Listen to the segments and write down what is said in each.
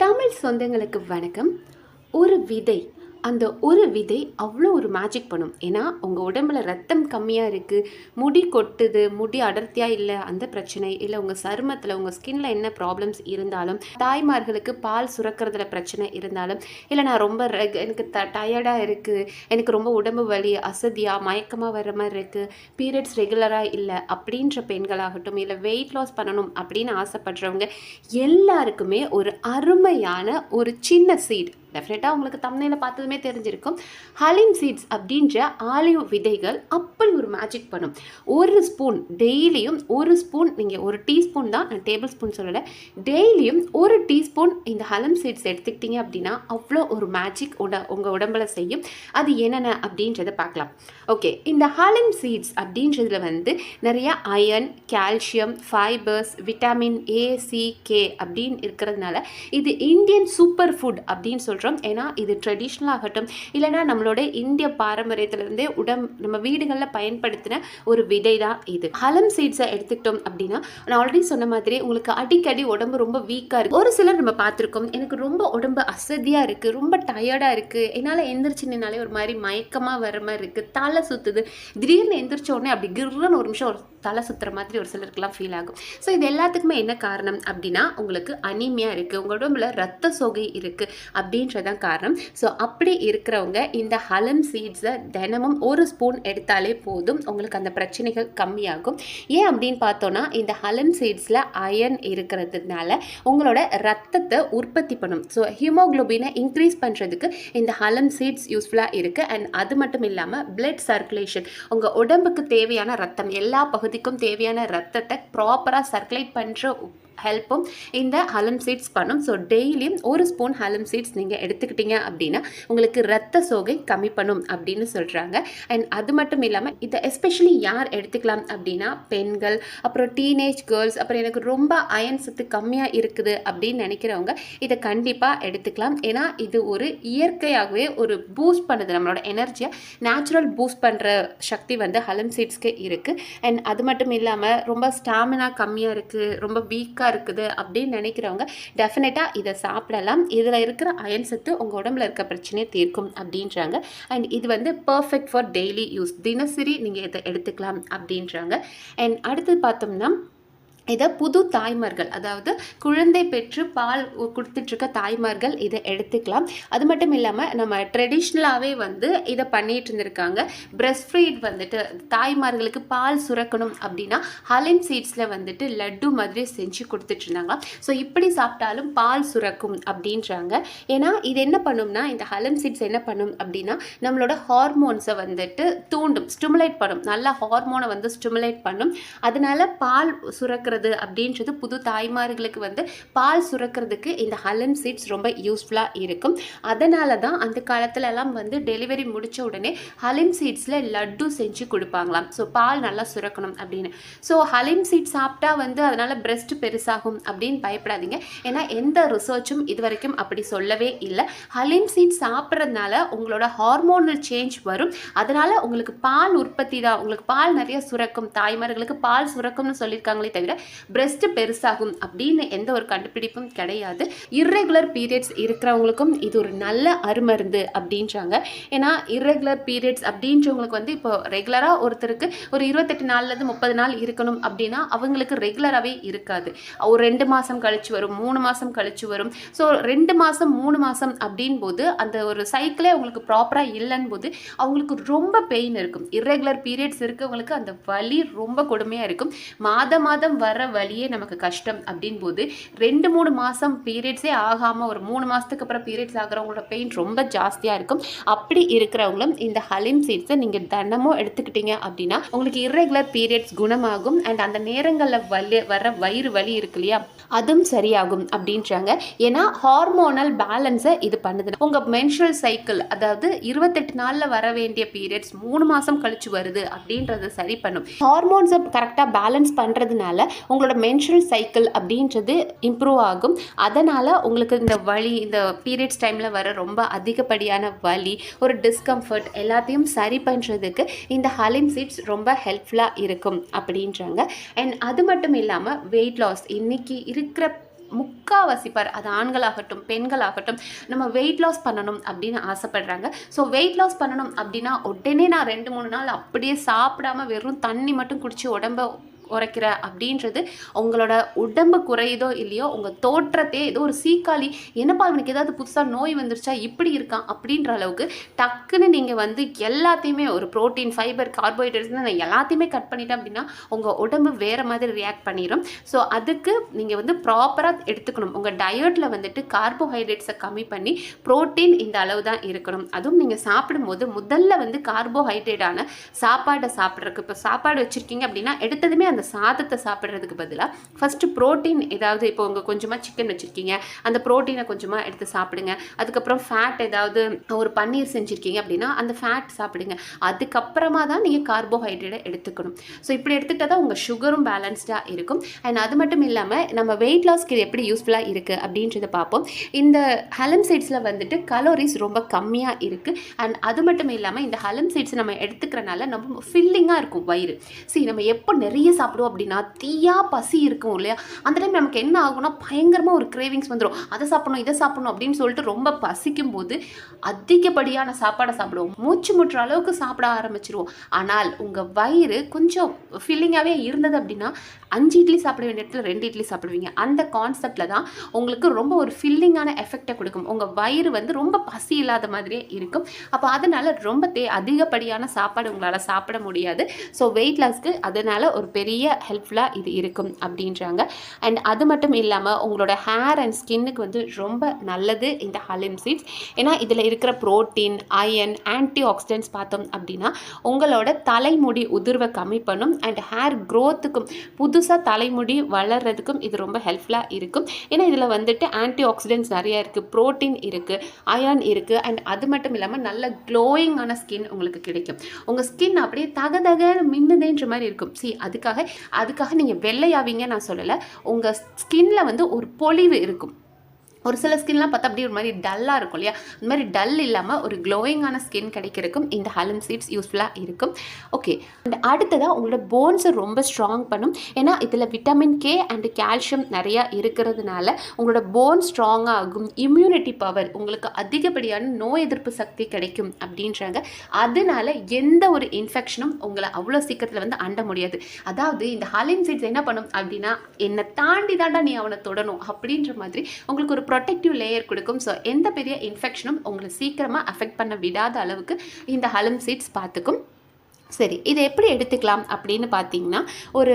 தமிழ் சொந்தங்களுக்கு வணக்கம். ஒரு விதை, அந்த ஒரு விதை அவ்வளோ ஒரு மேஜிக் பண்ணும். ஏன்னா உங்கள் உடம்புல ரத்தம் கம்மியாக இருக்குது, முடி கொட்டுது, முடி அடர்த்தியாக இல்லை, அந்த பிரச்சனை இல்லை, உங்கள் சருமத்தில் உங்கள் ஸ்கின்ல என்ன ப்ராப்ளம்ஸ் இருந்தாலும், தாய்மார்களுக்கு பால் சுரக்கிறதுல பிரச்சனை இருந்தாலும், இல்லை நான் ரொம்ப எனக்கு டயர்டாக இருக்குது, எனக்கு ரொம்ப உடம்பு வலி, அசதியாக மயக்கமாக வர மாதிரி இருக்குது, பீரியட்ஸ் ரெகுலராக இல்லை அப்படின்ற பெண்களாகட்டும், இல்லை வெயிட் லாஸ் பண்ணணும் அப்படின்னு ஆசைப்படுறவங்க எல்லாருக்குமே ஒரு அருமையான ஒரு சின்ன சீட், டெஃபினட்டாக உங்களுக்கு தம்ப்நெயிலில் பார்த்ததுமே தெரிஞ்சிருக்கும். ஹலிம் சீட்ஸ் அப்படின்ற ஆலிவ் விதைகள் அப்படி ஒரு மேஜிக் பண்ணும். ஒரு ஸ்பூன் டெய்லியும், ஒரு ஸ்பூன், நீங்கள் ஒரு டீஸ்பூன் தான், நான் டேபிள் ஸ்பூன் சொல்லலை, டெய்லியும் ஒரு டீஸ்பூன் இந்த ஹலிம் சீட்ஸ் எடுத்துக்கிட்டீங்க அப்படின்னா அவ்வளோ ஒரு மேஜிக் உங்கள் உடம்புல செய்யும். அது என்னென்ன அப்படின்றத பார்க்கலாம். ஓகே, இந்த ஹலிம் சீட்ஸ் அப்படின்றதுல நிறைய iron, calcium, fibres, vitamin A, C, K அப்படின்னு இருக்கிறதுனால இது இந்தியன் சூப்பர் ஃபுட் அப்படின்னு சொல்கிறோம். ஏன்னா இது ட்ரெடிஷ்னல் ஆகட்டும், இல்லைனா நம்மளோட இந்திய பாரம்பரியத்திலிருந்தே நம்ம வீடுகளில் பயன்படுத்தின ஒரு விதை தான் இது. ஹலம் சீட்ஸை எடுத்துக்கிட்டோம் அப்படின்னா, நான் ஆல்ரெடி சொன்ன மாதிரி உங்களுக்கு அடிக்கடி உடம்பு ரொம்ப வீக்காக இருக்குது. ஒரு சிலர் நம்ம பார்த்துருக்கோம், எனக்கு ரொம்ப உடம்பு அசதியாக இருக்குது, ரொம்ப டயர்டாக இருக்குது, என்னால் எந்திரிச்சு நின்னாலே ஒரு மாதிரி மயக்கமாக வர மாதிரி இருக்குது, தலை சுற்றுது, திடீர்னு எந்திரிச்ச உடனே அப்படி கிர்ன்னு ஒரு நிமிஷம் ஒரு தலை சுற்றுற மாதிரி ஒரு சிலருக்குலாம் ஃபீல் ஆகும். ஸோ இது எல்லாத்துக்குமே என்ன காரணம் அப்படின்னா, உங்களுக்கு அனீமியா இருக்குது, உங்கள் உடம்புல ரத்த சோகை இருக்குது அப்படின்றதான் காரணம். ஸோ அப்படி இருக்கிறவங்க இந்த ஹலம் சீட்ஸை தினமும் ஒரு ஸ்பூன் எடுத்தாலே போதும், உங்களுக்கு அந்த பிரச்சனைகள் கம்மியாகும். ஏன் அப்படின்னு பார்த்தோன்னா, இந்த ஹலம் சீட்ஸில் அயர்ன் இருக்கிறதுனால உங்களோட ரத்தத்தை உற்பத்தி பண்ணும். ஸோ ஹீமோக்ளோபினை இன்க்ரீஸ் பண்ணுறதுக்கு இந்த ஹலம் சீட்ஸ் யூஸ்ஃபுல்லாக இருக்குது. அண்ட் அது மட்டும் இல்லாமல் பிளட் சர்க்குலேஷன், உங்கள் உடம்புக்கு தேவையான ரத்தம், எல்லா பகுதிக்கும் தேவையான ரத்தத்தை ப்ராப்பராக சர்க்குலேட் பண்ணுற ஹெல்ப்பும் இந்த ஹலம் சீட்ஸ் பண்ணும். ஸோ டெய்லியும் ஒரு ஸ்பூன் ஹலம் சீட்ஸ் நீங்கள் எடுத்துக்கிட்டீங்க அப்படின்னா உங்களுக்கு ரத்த சோகை கம்மி பண்ணும் அப்படின்னு சொல்கிறாங்க. அண்ட் அது மட்டும் இல்லாமல் இதை எஸ்பெஷலி யார் எடுத்துக்கலாம் அப்படின்னா, பெண்கள், அப்புறம் டீனேஜ் கேர்ள்ஸ், அப்புறம் எனக்கு ரொம்ப அயன் சத்து கம்மியாக இருக்குது அப்படின்னு நினைக்கிறவங்க இதை கண்டிப்பாக எடுத்துக்கலாம். ஏன்னா இது ஒரு இயற்கையாகவே ஒரு பூஸ்ட் பண்ணுது, நம்மளோட எனர்ஜியை நேச்சுரல் பூஸ்ட் பண்ணுற சக்தி ஹலம் சீட்ஸ்க்கு இருக்குது. அண்ட் அது மட்டும் இல்லாமல் ரொம்ப ஸ்டாமினா கம்மியாக இருக்குது, ரொம்ப வீக்காக இருக்குது அப்படின்னு நினைக்கிறவங்க டெஃபினட்டாக இதை சாப்பிடலாம். இதில் இருக்கிற அயன் சத்து உங்கள் உடம்புல இருக்க பிரச்சனையை தீர்க்கும் அப்படின்றாங்க. அண்ட் இது பர்ஃபெக்ட் ஃபார் டெய்லி யூஸ், தினசரி நீங்கள் இதை எடுத்துக்கலாம் அப்படின்றாங்க. அண்ட் அடுத்தது பார்த்தோம்னா, இதை புது தாய்மார்கள், அதாவது குழந்தை பெற்று பால் கொடுத்துட்ருக்க தாய்மார்கள் இதை எடுத்துக்கலாம். அது மட்டும் இல்லாமல் நம்ம ட்ரெடிஷ்னலாகவே இதை பண்ணிட்டு இருந்திருக்காங்க. பிரெஸ்ட் ஃபீட் தாய்மார்களுக்கு பால் சுரக்கணும் அப்படின்னா ஹலிம் சீட்ஸில் லட்டு மாதிரி செஞ்சு கொடுத்துட்ருந்தாங்க. ஸோ இப்படி சாப்பிட்டாலும் பால் சுரக்கும் அப்படின்றாங்க. ஏன்னா இது என்ன பண்ணும்னா, இந்த ஹலிம் சீட்ஸ் என்ன பண்ணும் அப்படின்னா, நம்மளோட ஹார்மோன்ஸை தூண்டும், ஸ்டிமுலேட் பண்ணும், நல்லா ஹார்மோனை ஸ்டிமுலேட் பண்ணும். அதனால பால் சுரக்கிறது அப்படின்றது புது தாய்மார்களுக்கு பால் சுரக்கிறதுக்கு இந்த ஹலம் சீட்ஸ் ரொம்ப யூஸ்ஃபுல்லாக இருக்கும். அதனால தான் அந்த காலத்துலலாம் டெலிவரி முடித்த உடனே ஹலிம் சீட்ஸில் லட்டு செஞ்சு கொடுப்பாங்களாம். ஸோ பால் நல்லா சுரக்கணும் அப்படின்னு. ஸோ ஹலிம் சீட்ஸ் சாப்பிட்டா அதனால் பிரெஸ்ட் பெருசாகும் அப்படின்னு பயப்படாதீங்க. ஏன்னா எந்த ரிசர்ச்சும் இது வரைக்கும் அப்படி சொல்லவே இல்லை. ஹலிம் சீட்ஸ் சாப்பிட்றதுனால உங்களோட ஹார்மோனல் சேஞ்ச் வரும், அதனால் உங்களுக்கு பால் உற்பத்தி தான், உங்களுக்கு பால் நிறைய சுரக்கும், தாய்மார்களுக்கு பால் சுரக்கும்னு சொல்லியிருக்காங்களே தவிர பிரெஸ்ட் பெருசாகும் அப்படின்னு எந்த ஒரு கண்டுபிடிப்பும் கிடையாது. இர்ரெகுலர் பீரியட்ஸ் இருக்கிறவங்களுக்கும் இது ஒரு நல்ல அருமருந்து அப்படின்றாங்க. ஏன்னா இர்ரெகுலர் பீரியட்ஸ் அப்படின்றவங்களுக்கு இப்போ ரெகுலராக ஒருத்தருக்கு ஒரு 28 நாள்லேருந்து 30 நாள் இருக்கணும் அப்படின்னா அவங்களுக்கு ரெகுலராகவே இருக்காது. ஒரு 2 மாதம் கழிச்சு வரும், 3 மாதம் கழிச்சு வரும். ஸோ 2 மாதம் 3 மாதம் அப்படின் போது அந்த ஒரு சைக்கிளே அவங்களுக்கு ப்ராப்பராக இல்லைன்னு போது அவங்களுக்கு ரொம்ப பெயின் இருக்கும். இர்ரெகுலர் பீரியட்ஸ் இருக்கவங்களுக்கு அந்த வலி ரொம்ப கொடுமையாக இருக்கும். மாதம் வர வழியே நமக்கு கஷ்டம் அப்படின் போது 2-3 மாதம் பீரியட்ஸே ஆகாமல் ஒரு 3 மாதத்துக்கு அப்புறம் பீரியட்ஸ் ஆகிறவங்களோட பெயின் ரொம்ப ஜாஸ்தியாக இருக்கும். அப்படி இருக்கிறவங்களும் இந்த ஹலிம் சீட்ஸை நீங்கள் தினமும் எடுத்துக்கிட்டீங்க அப்படின்னா உங்களுக்கு இர்ரெகுலர் பீரியட்ஸ் குணமாகும். அண்ட் அந்த நேரங்களில் வர வயிறு வலி இருக்கு இல்லையா, அதுவும் சரியாகும் அப்படின்றாங்க. ஏன்னா ஹார்மோனல் பேலன்ஸை இது பண்ணுது. உங்கள் மென்ஸ்ட்ரல் சைக்கிள், அதாவது 28 நாளில் வர வேண்டிய பீரியட்ஸ் 3 மாதம் கழிச்சு வருது அப்படின்றத சரி பண்ணும். ஹார்மோன்ஸை கரெக்டாக பேலன்ஸ் பண்ணுறதுனால உங்களோட மென்ஸ்ட்ரல் சைக்கிள் அப்படின்றது இம்ப்ரூவ் ஆகும். அதனால் உங்களுக்கு இந்த வலி, இந்த பீரியட்ஸ் டைமில் வர ரொம்ப அதிகப்படியான வலி, ஒரு டிஸ்கம்ஃபர்ட் எல்லாத்தையும் சரி பண்ணுறதுக்கு இந்த ஹலிம் சீட்ஸ் ரொம்ப ஹெல்ப்ஃபுல்லாக இருக்கும் அப்படின்றாங்க. அண்ட் அது மட்டும் இல்லாமல் வெயிட் லாஸ், இன்றைக்கி இருக்கிற முக்காவாசி பேர், அது ஆண்களாகட்டும் பெண்களாகட்டும், நம்ம வெயிட் லாஸ் பண்ணணும் அப்படின்னு ஆசைப்படுறாங்க. ஸோ வெயிட் லாஸ் பண்ணணும் அப்படின்னா உடனே நான் 2-3 நாள் அப்படியே சாப்பிடாம வெறும் தண்ணி மட்டும் குடிச்சு உடம்ப உரைக்கிற அப்படின்றது உங்களோட உடம்பு குறையுதோ இல்லையோ, உங்கள் தோற்றத்தையே ஏதோ ஒரு சீக்காளி, என்னப்பா இவனுக்கு ஏதாவது புதுசாக நோய் வந்துருச்சா இப்படி இருக்கான் அப்படின்ற அளவுக்கு டக்குன்னு நீங்கள் வந்து எல்லாத்தையுமே ஒரு ப்ரோட்டீன், ஃபைபர், கார்போஹைட்ரேட்ஸ் நான் எல்லாத்தையுமே கட் பண்ணிட்டேன் அப்படின்னா உங்கள் உடம்பு வேறு மாதிரி ரியாக்ட் பண்ணிடும். ஸோ அதுக்கு நீங்கள் வந்து ப்ராப்பராக எடுத்துக்கணும். உங்கள் டயட்டில் வந்துட்டு கார்போஹைட்ரேட்ஸை கம்மி பண்ணி ப்ரோட்டீன் இந்த அளவு தான் இருக்கணும். அதுவும் நீங்கள் சாப்பிடும்போது முதல்ல வந்து கார்போஹைட்ரேட்டான சாப்பாடை சாப்பிட்றதுக்கு, இப்போ சாப்பாடு வச்சுருக்கீங்க அப்படின்னா எடுத்ததுமே அந்த சாதத்தை சாப்பிட்றதுக்கு பதிலாக ஃபஸ்ட்டு ப்ரோட்டீன் ஏதாவது, இப்போ உங்கள் கொஞ்சமாக சிக்கன் வச்சுருக்கீங்க, அந்த ப்ரோட்டீனை கொஞ்சமாக எடுத்து சாப்பிடுங்க. அதுக்கப்புறம் ஃபேட் ஏதாவது ஒரு பன்னீர் செஞ்சுருக்கீங்க அப்படின்னா அந்த ஃபேட் சாப்பிடுங்க. அதுக்கப்புறமா தான் நீங்கள் கார்போஹைட்ரேட்டை எடுத்துக்கணும். ஸோ இப்படி எடுத்துக்கிட்டால் தான் உங்கள் சுகரும் பேலன்ஸ்டாக இருக்கும். அண்ட் அது மட்டும் இல்லாமல் நம்ம வெயிட் லாஸ்க்கு இது எப்படி யூஸ்ஃபுல்லாக இருக்குது அப்படின்றத பார்ப்போம். இந்த ஹலம் சீட்ஸில் வந்துட்டு கலோரிஸ் ரொம்ப கம்மியாக இருக்குது. அண்ட் அது மட்டும் இல்லாமல் இந்த ஹலம் சீட்ஸ் நம்ம எடுத்துக்கிறனால நம்ம ஃபில்லிங்காக இருக்கும் வயிறு. சரி, நம்ம எப்போ நிறைய சாப்பிடுவோம் அப்படின்னா தீயா பசி இருக்கும் இல்லையா, அந்த டைம் நமக்கு என்ன ஆகும்னா பயங்கரமாக ஒரு கிரேவிங்ஸ் வந்துடும். அதை சாப்பிடணும் இதை சாப்பிடணும் அப்படின்னு சொல்லிட்டு ரொம்ப பசிக்கும் போது அதிகப்படியான சாப்பாடை சாப்பிடுவோம், மூச்சு முற்ற அளவுக்கு சாப்பிட ஆரம்பிச்சிருவோம். ஆனால் உங்கள் வயிறு கொஞ்சம் ஃபில்லிங்காகவே இருந்தது அப்படின்னா 5 இட்லி சாப்பிட வேண்டிய இடத்துல 2 இட்லி சாப்பிடுவீங்க. அந்த கான்செப்டில் தான் உங்களுக்கு ரொம்ப ஒரு ஃபில்லிங்கான எஃபெக்டை கொடுக்கும். உங்கள் வயிறு வந்து ரொம்ப பசி இல்லாத மாதிரியே இருக்கும். அப்போ அதனால் ரொம்ப அதிகப்படியான சாப்பாடு உங்களால் சாப்பிட முடியாது. ஸோ வெயிட் லாஸ்க்கு அதனால் ஒரு பெரிய ஹெல்ப்ஃபுல்லாக இது இருக்கும் அப்படின்றாங்க. அண்ட் அது மட்டும் இல்லாமல் உங்களோட ஹேர் அண்ட் ஸ்கின்னுக்கு வந்து ரொம்ப நல்லது இந்த ஹலிம் சீட்ஸ். ஏன்னா இதில் இருக்கிற ப்ரோட்டீன், அயன், ஆன்டி ஆக்சிடென்ட்ஸ் பார்த்தோம் அப்படின்னா உங்களோட தலைமுடி உதிர்வை கம்மி பண்ணும். அண்ட் ஹேர் க்ரோத்துக்கும், புதுசாக தலைமுடி வளர்கிறதுக்கும் இது ரொம்ப ஹெல்ப்ஃபுல்லாக இருக்கும். ஏன்னா இதில் வந்துட்டு ஆன்டி ஆக்சிடென்ட்ஸ் நிறையா இருக்குது, ப்ரோட்டீன் இருக்குது, அயன் இருக்குது. அண்ட் அது மட்டும் இல்லாமல் நல்ல க்ளோயிங்கான ஸ்கின் உங்களுக்கு கிடைக்கும். உங்கள் ஸ்கின் அப்படியே தக மின்னுதேன்ற மாதிரி இருக்கும். அதுக்காக நீங்கள் வெள்ளையாவீங்க நான் சொல்லலை. உங்கள் ஸ்கின்ல வந்து ஒரு பொலிவு இருக்கும். ஒரு சில ஸ்கின்லாம் பார்த்தா அப்படியே ஒரு மாதிரி டல்லாக இருக்கும் இல்லையா, அந்த மாதிரி டல் இல்லாமல் ஒரு க்ளோயிங்கான ஸ்கின் கிடைக்கிறதுக்கும் இந்த ஹலம் சீட்ஸ் யூஸ்ஃபுல்லாக இருக்கும். ஓகே, அண்ட் அடுத்ததாக உங்களோட போன்ஸை ரொம்ப ஸ்ட்ராங் பண்ணும். ஏன்னா இதில் விட்டமின் கே அண்ட் கால்சியம் நிறையா இருக்கிறதுனால உங்களோட போன் ஸ்ட்ராங்காக ஆகும். இம்யூனிட்டி பவர், உங்களுக்கு அதிகப்படியான நோய் எதிர்ப்பு சக்தி கிடைக்கும் அப்படின்றாங்க. அதனால எந்த ஒரு இன்ஃபெக்ஷனும் உங்களை அவ்வளோ சீக்கிரத்தில் வந்து அண்ட முடியாது. அதாவது இந்த ஹலிம் சீட்ஸ் என்ன பண்ணும் அப்படின்னா, என்னை தாண்டி தாண்டா நீ அவனை தொடணும் அப்படின்ற மாதிரி உங்களுக்கு ஒரு ப்ரொடெக்டிவ் லேயர் கொடுக்கும். ஸோ எந்த பெரிய இன்ஃபெக்ஷனும் உங்களை சீக்கிரமாக அஃபெக்ட் பண்ண விடாத அளவுக்கு இந்த ஹலம் சீட்ஸ் பார்த்துக்கும். சரி, இதை எப்படி எடுத்துக்கலாம் அப்படின்னு பார்த்தீங்கன்னா, ஒரு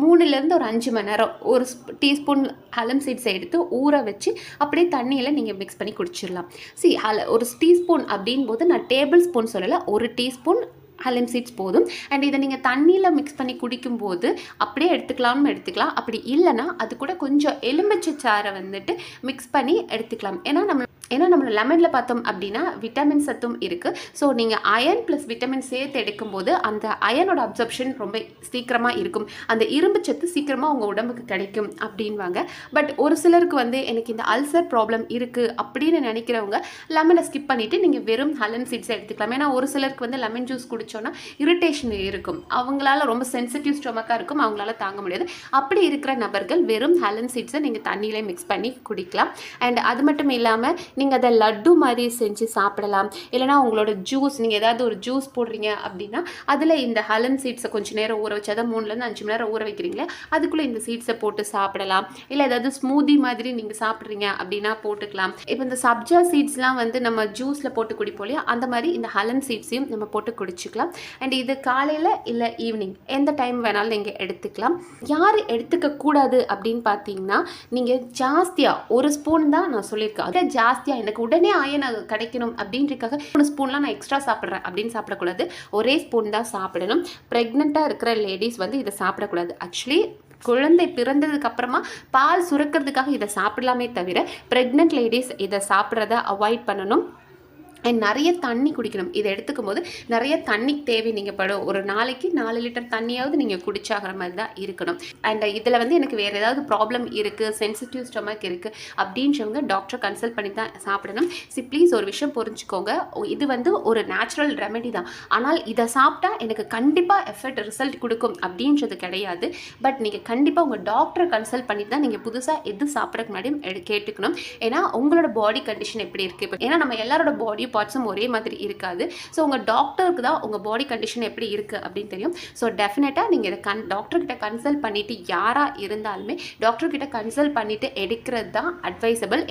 3லேருந்து ஒரு 5 மணி நேரம் ஒரு டீஸ்பூன் ஹலம் சீட்ஸை எடுத்து ஊற வச்சு அப்படியே தண்ணியில் நீங்கள் மிக்ஸ் பண்ணி குடிச்சிடலாம். ஒரு டீஸ்பூன் அப்படின் போது நான் டேபிள் ஸ்பூன் சொல்லலை, ஒரு டீஸ்பூன் ஹலம் சீட்ஸ் போதும். அண்ட் இதை நீங்கள் தண்ணியில் மிக்ஸ் பண்ணி குடிக்கும்போது அப்படியே எடுத்துக்கலாம்னு எடுத்துக்கலாம். அப்படி இல்லைனா அது கூட கொஞ்சம் எலுமிச்சை சாறை வந்துட்டு மிக்ஸ் பண்ணி எடுத்துக்கலாம். ஏன்னா நம்ம லெமனில் பார்த்தோம் அப்படின்னா விட்டமின் சத்தும் இருக்குது. ஸோ நீங்கள் அயன் ப்ளஸ் விட்டமின் சேர்த்து எடுக்கும்போது அந்த அயனோட அப்சர்ப்ஷன் ரொம்ப சீக்கிரமாக இருக்கும், அந்த இரும்பு சத்து சீக்கிரமாக உங்கள் உடம்புக்கு கிடைக்கும் அப்படின்வாங்க. பட் ஒரு சிலருக்கு வந்து எனக்கு இந்த அல்சர் ப்ராப்ளம் இருக்குது அப்படின்னு நினைக்கிறவங்க லெமனை ஸ்கிப் பண்ணிவிட்டு நீங்கள் வெறும் ஹலம் சீட்ஸை எடுத்துக்கலாம். ஏன்னா ஒரு சிலருக்கு வந்து லெமன் ஜூஸ் குடித்தோன்னா இரிட்டேஷன் இருக்கும், அவங்களால ரொம்ப சென்சிட்டிவ் ஸ்டொமக்காக இருக்கும், அவங்களால தாங்க முடியாது. அப்படி இருக்கிற நபர்கள் வெறும் ஹலம் சீட்ஸை நீங்கள் தண்ணியிலே மிக்ஸ் பண்ணி குடிக்கலாம். அண்ட் அது மட்டும் இல்லாமல் நீங்கள் அதை லட்டு மாதிரி செஞ்சு சாப்பிடலாம். இல்லைனா உங்களோட ஜூஸ், நீங்கள் ஏதாவது ஒரு ஜூஸ் போடுறீங்க அப்படின்னா அதில் இந்த ஹலம் சீட்ஸை கொஞ்சம் நேரம் ஊற வச்சு, அதான் 3லேருந்து 5 மணி நேரம் ஊற வைக்கிறீங்களே, அதுக்குள்ளே இந்த சீட்ஸை போட்டு சாப்பிடலாம். இல்லை ஏதாவது ஸ்மூதி மாதிரி நீங்கள் சாப்பிட்றீங்க அப்படின்னா போட்டுக்கலாம். இப்போ இந்த சப்ஜா சீட்ஸ்லாம் வந்து நம்ம ஜூஸில் போட்டு குடிப்போம் இல்லையா, அந்த மாதிரி இந்த ஹலம் சீட்ஸையும் நம்ம போட்டு குடிச்சிக்கலாம். அண்ட் இது காலையில் இல்லை ஈவினிங் எந்த டைம் வேணாலும் நீங்கள் எடுத்துக்கலாம். யார் எடுத்துக்கக்கூடாது அப்படின்னு பார்த்தீங்கன்னா, நீங்கள் ஜாஸ்தியாக ஒரு ஸ்பூன் தான் நான் சொல்லியிருக்கேன், அதை ஜாஸ்தியாக எனக்கு உடனே அயன் கிடைக்கணும் அப்படின்றதுக்காக 3 ஸ்பூன்லாம் நான் எக்ஸ்ட்ரா சாப்பிட்றேன் அப்படின்னு சாப்பிடக்கூடாது. ஒரே ஸ்பூன் தான் சாப்பிடணும். ப்ரெக்னெண்ட்டாக இருக்கிற லேடிஸ் வந்து இதை சாப்பிடக்கூடாது. ஆக்சுவலி குழந்தை பிறந்ததுக்கு அப்புறமா பால் சுரக்கிறதுக்காக இதை சாப்பிடலாமே தவிர ப்ரெக்னென்ட் லேடிஸ் இதை சாப்பிட்றத அவாய்ட் பண்ணணும். அண்ட் நிறைய தண்ணி குடிக்கணும். இதை எடுத்துக்கும் போது நிறைய தண்ணி தேவை நீங்கள் படும். ஒரு நாளைக்கு 4 லிட்டர் தண்ணியாவது நீங்கள் குடிச்சாகிற மாதிரி தான் இருக்கணும். அண்ட் இதில் வந்து எனக்கு வேறு ஏதாவது ப்ராப்ளம் இருக்குது, சென்சிட்டிவ் ஸ்டொமக் இருக்குது அப்படின்றவங்க டாக்டரை கன்சல்ட் பண்ணி தான் சாப்பிடணும். ப்ளீஸ் ஒரு விஷயம் புரிஞ்சுக்கோங்க, இது வந்து ஒரு நேச்சுரல் ரெமெடி தான். ஆனால் இதை சாப்பிட்டா எனக்கு கண்டிப்பாக எஃபெக்ட் ரிசல்ட் கொடுக்கும் அப்படின்றது கிடையாது. பட் நீங்கள் கண்டிப்பாக உங்கள் டாக்டரை கன்சல்ட் பண்ணி தான் நீங்கள் புதுசாக எது சாப்பிட்றதுக்கு முன்னாடி கேட்டுக்கணும். ஏன்னா உங்களோட பாடி கண்டிஷன் எப்படி இருக்குது, ஏன்னா நம்ம எல்லாரோட பாடி பார்ட்ஸும் ஒரே மாதிரி இருக்காது. ஸோ உங்கள் டாக்டருக்கு தான் உங்கள் பாடி கண்டிஷன் எப்படி இருக்குது அப்படின்னு தெரியும். ஸோ டெஃபினட்டாக நீங்கள் இதை டாக்டர்கிட்ட கன்சல்ட் பண்ணிவிட்டு யாராக இருந்தாலுமே டாக்டர்கிட்ட கன்சல்ட் பண்ணிவிட்டு எடுக்கிறது தான் அட்வைசபிள்.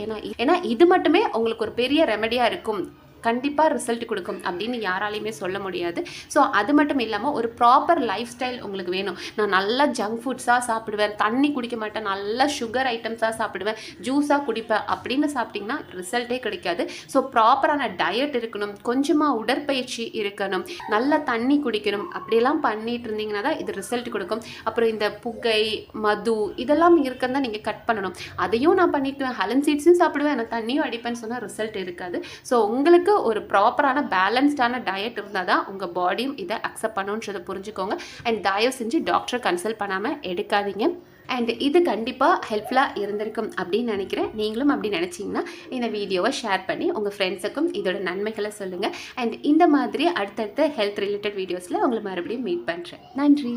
ஏன்னா இது மட்டுமே உங்களுக்கு ஒரு பெரிய ரெமெடியாக இருக்கும், கண்டிப்பாக ரிசல்ட் கொடுக்கும் அப்படின்னு யாராலையுமே சொல்ல முடியாது. ஸோ அது மட்டும் இல்லாமல் ஒரு ப்ராப்பர் லைஃப் ஸ்டைல் உங்களுக்கு வேணும். நான் நல்லா ஜங்க் ஃபுட்ஸாக சாப்பிடுவேன், தண்ணி குடிக்க மாட்டேன், நல்லா சுகர் ஐட்டம்ஸாக சாப்பிடுவேன், ஜூஸாக குடிப்பேன் அப்படின்னு சாப்பிட்டிங்கன்னா ரிசல்ட்டே கிடைக்காது. ஸோ ப்ராப்பரான டயட் இருக்கணும், கொஞ்சமாக உடற்பயிற்சி இருக்கணும், நல்லா தண்ணி குடிக்கணும். அப்படியெல்லாம் பண்ணிட்டு இருந்தீங்கன்னா தான் இது ரிசல்ட் கொடுக்கும். அப்புறம் இந்த புகை, மது இதெல்லாம் இருக்கிறதா நீங்கள் கட் பண்ணணும். அதையும் நான் பண்ணிக்குவேன், ஹலன் சீட்ஸும் சாப்பிடுவேன், நான் தண்ணியும் அடிப்பேன்னு சொன்னால் ரிசல்ட் இருக்காது. ஸோ உங்களுக்கு ஒரு ப்ராப்பரான பேலன்ஸ்டான டயட் இருந்தால் தான் உங்கள் பாடியும் இதை அக்செப்ட் பண்ணுன்றதை புரிஞ்சுக்கோங்க. அண்ட் தயவு செஞ்சு டாக்டரை கன்சல்ட் பண்ணாமல் எடுக்காதீங்க. அண்ட் இது கண்டிப்பாக ஹெல்ப்ஃபுல்லாக இருந்திருக்கும் அப்படின்னு நினைக்கிறேன். நீங்களும் அப்படி நினச்சிங்கன்னா இந்த வீடியோவை ஷேர் பண்ணி உங்கள் ஃப்ரெண்ட்ஸுக்கும் இதோட நன்மைகளை சொல்லுங்கள். அண்ட் இந்த மாதிரி அடுத்தடுத்த ஹெல்த் ரிலேட்டட் வீடியோஸில் உங்களை மறுபடியும் மீட் பண்ணுறேன். நன்றி.